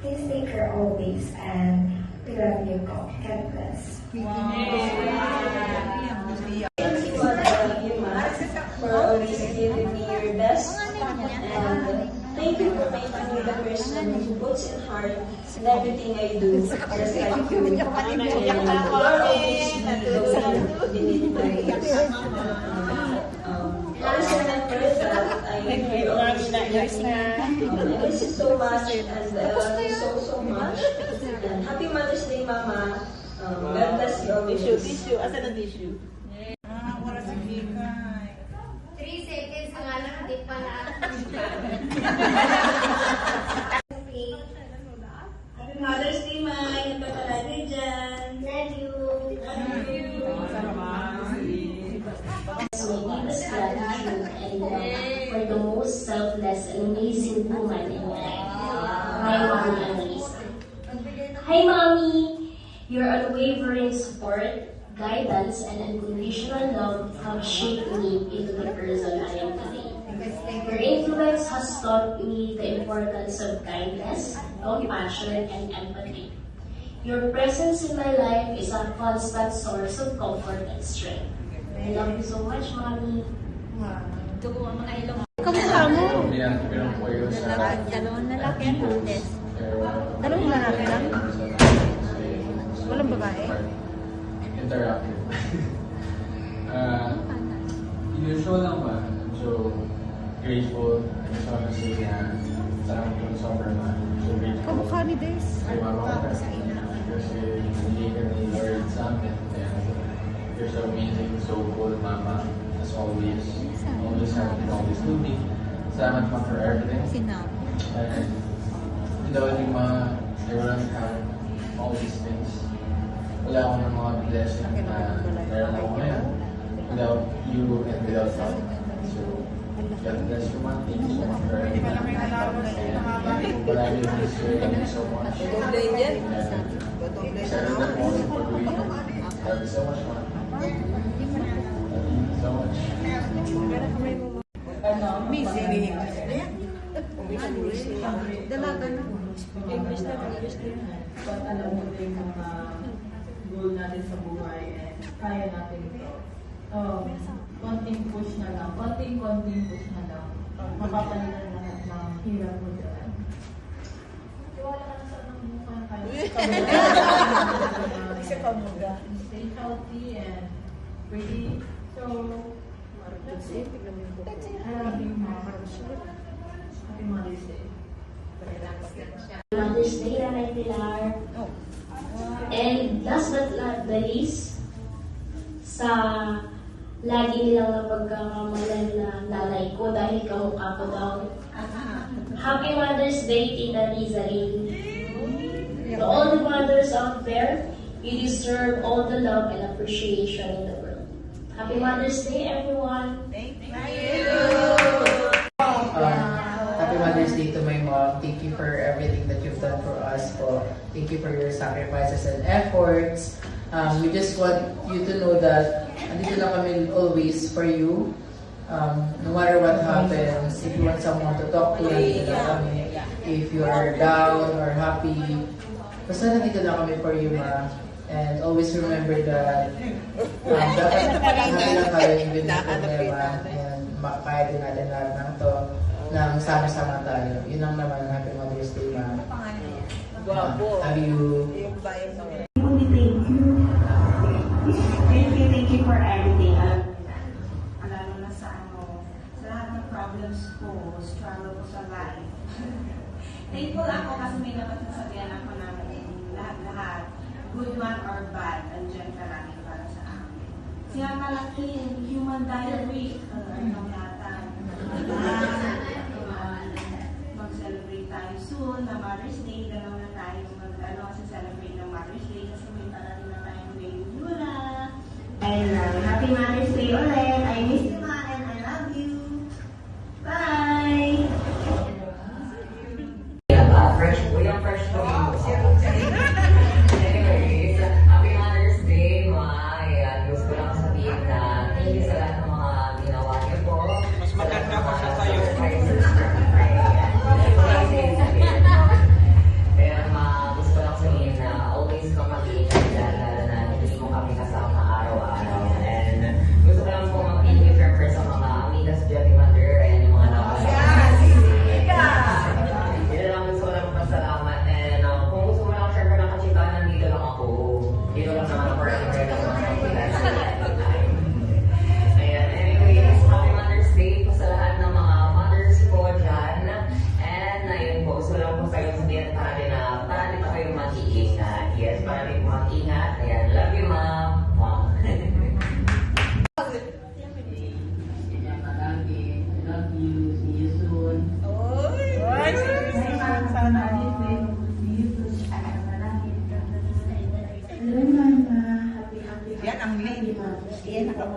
Please take care always, and we love you. God bless. For always giving me your best, and thank you for making me the person who puts in heart in everything I do, just like you. And you always be the one in my life. Always remember that I miss you so much, and I love you so much. And happy Mother's Day, Mama. God bless you always. Tissue. Asan ang tissue? 3 seconds nga lang, di pa na. Happy Mother's Day, Ma. Ingat ka palagi dyan. Love you. So give us gratitude and love for the most selfless and amazing woman in life, my Mommy Annalisa. Hi, Mommy! Your unwavering support, guidance, and unconditional love have shaped me into the person I am today. Your influence has taught me the importance of kindness, compassion, and empathy. Your presence in my life is a constant source of comfort and strength. I love you so much, Mommy. Ito ang mga ilong. Kamukha mo. Dalawang lalaki ang Lourdes. Dalawang lalaki lang? Walang babae? Interactive. Usual lang ba? So, grateful. I just want to say na salamat po sa sobrang so grateful. Kamukha ni Des. Kay Mama ko kasi hindi ka ni Lord sa amin. And you're so amazing, so cool, Mama. As always. Always happy, always with me. Salamat pa for everything. And without you, Ma, I wouldn't have all these things. Wala ako ng mga blessing na meron ako ngayon. Without you and without God. So, God bless you, Ma. Thank you so much for everything. And marami yung history. Thank you so much. And Sarah, the most for doing it. Thank you so much, Ma. Thank you so much. Dalaga na. English na. Pag alam mo yung mga goal natin sa buhay and kaya natin ito. Konting push na lang. Konting push na lang. Mapapalitan na lahat ng hirap mo dyan. Tiwala ka na sa anong buka kayo. Kasi kamuga. Stay healthy and pretty. So, that's it. I love you, Mom. Happy Mother's Day. Mother's Day, Nanay Pilar. And last but not the least, sa lagi nilang napagkakamalan na nanay ko dahil kamukha ko daw. Happy Mother's Day, Tita Rizalyn. To all the mothers out there, you deserve all the love and appreciation in the world. Happy Mother's Day, everyone. Thank you. Happy Mother's Day to my mom. Thank you for everything that you've done for us po. Thank you for your sacrifices and efforts. We just want you to know that andito lang kami always for you. No matter what happens, if you want someone to talk to, nandito lang kami. If you are down or happy, basta nandito lang kami for you, ma. And always remember that dapat happy lang kayo even with problema. And kaya din natin lahat ng to nang sama-sama tayo. Yun lang naman, Happy Mother's Day, ma. Love you. Thank you for everything. Lalo na sa lahat ng problems ko, struggle ko sa life. Thankful ako kasi may napagsasabihan ako namin lahat-lahat, good man or bad, andyan ka lagi para sa amin. Siya malaki, human diary, ang yata. Mag-celebrate tayo soon na Mother's Day, gano'n na tayo celebrate ng Mother's Day kasi may parating na tayong baby Yula. And happy Mother's Day ulit. I miss you, ma, and I love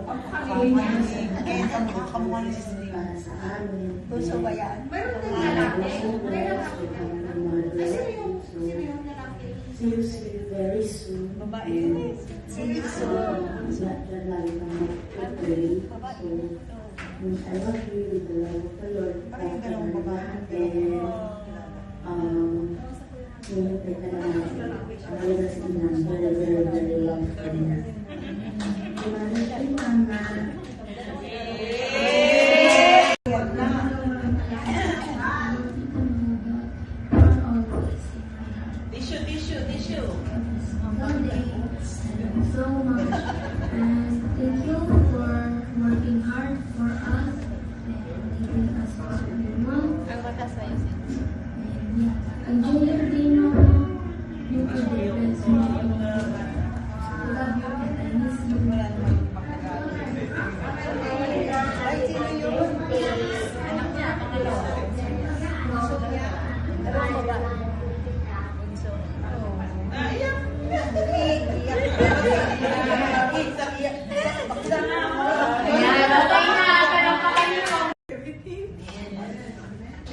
para sa amin. Puso ba yan? Meron din lalaki. May lalaki. Very soon. Babae yun eh. Lagi kang mag-pray. So, I love you with the love of the Lord. And, teka na natin. Ako na si Inang. Very long friend. Kumari kay Mama. Tissue. So much. And thank you for working hard for us and giving us what we want. Enjoy your dinner. You will be blessed. I love you and I miss you.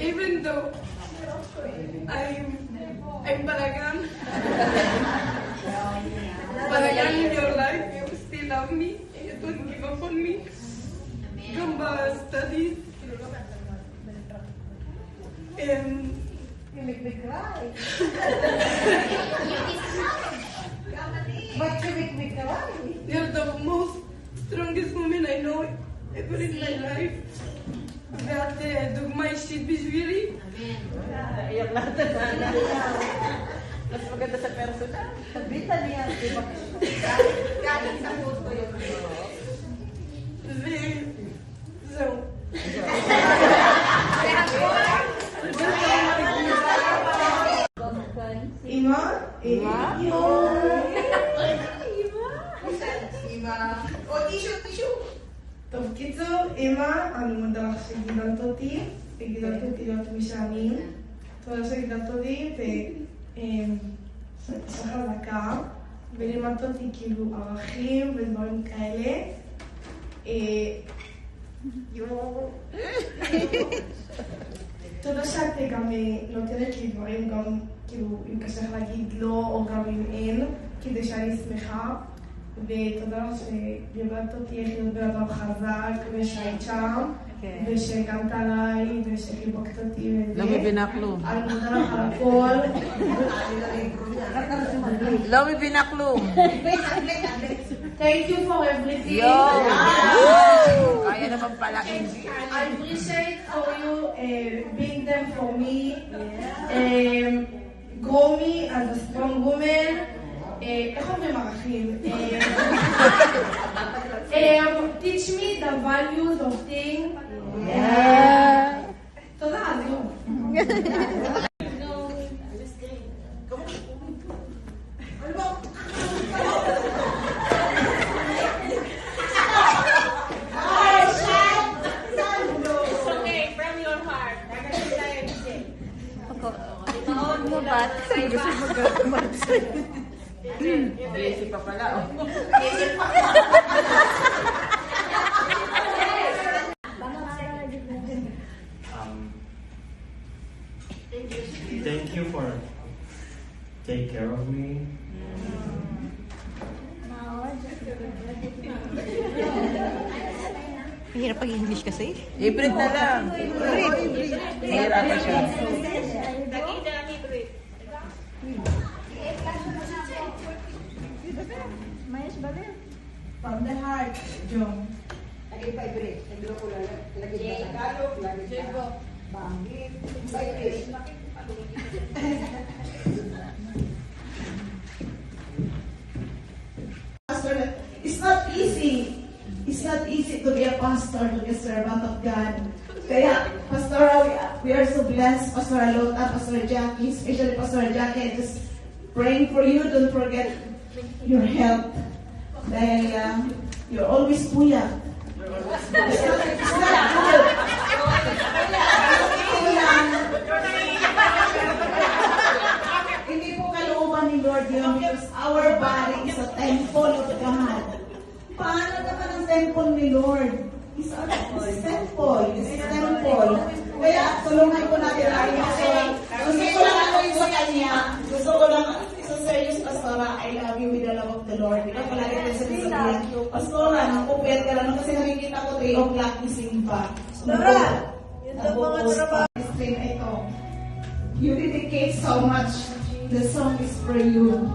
Even though I'm Balagan in your life, you still love me, and you don't give up on me. Gamba studies. And You make me cry. But you make me cry. you're the most strongest woman I know ever in my life. ואת דוגמה אישית בשבילי. Iyak lahat na sana. Mas maganda sa personal. Sabitan niya. Galing sa puso yun. וזהו. אמא? טוב, קיצור, אמא, אני מודה לך שגידלת אותי, וגידלת אותי להיות מי שאני. תודה שגידלת אותי, אישה חזקה, ולימדת אותי כאילו ערכים ודברים כאלה. תודה שאת גם נותנת לי דברים, גם כאילו אם קשה לך להגיד לא, או גם אם אין, כדי שאני שמחה. ותודה לך שלימדת אותי איך להיות בן אדם חזק ושהיית שם, ושהגנת עליי ושחיבקת אותי וזה. לא מבינה כלום. אני מודה לך על הכל. לא מבינה כלום. Thank you for everything. Kaya naman pala. I appreciate for you being there for me. Grow me as a strong woman. איך אומרים ערכים? Teach me the values of things. תודה, זהו. Busy pa pala. Thank you for take care of me. Mahirap pag-English kasi. Hybrid na lang. Nahirapan siya. From the heart, John. Lagi pa i-break. Lagi ko lagi sa Tagalog, lagi sa Bangit. Vibrate. Pastor, it's not easy. It's not easy to be a pastor, to be a servant of God. Kaya, Pastor, we are so blessed, Pastor Alota, Pastor Jackie, especially Pastor Jackie, I'm just praying for you. Don't forget your health. Dahil you're always puyat. It's not good. Hindi po kalooban ni Lord yun because our body is a temple of God. Paano naman ang temple ni Lord. It's a temple. It's a temple. Kaya tulungan ko natin ang pastora. Gusto ko lang ako sa kanya. Gusto ko lang, so serious pastora, I love you with the love of the Lord. Kaya palagi ko sinasabihan, pastora, nakupit ka lang kasi nakikita ko 3 o'clock gising pa. Pastora, yun ang mga trabaho. Ito. You dedicate so much. The song is for you.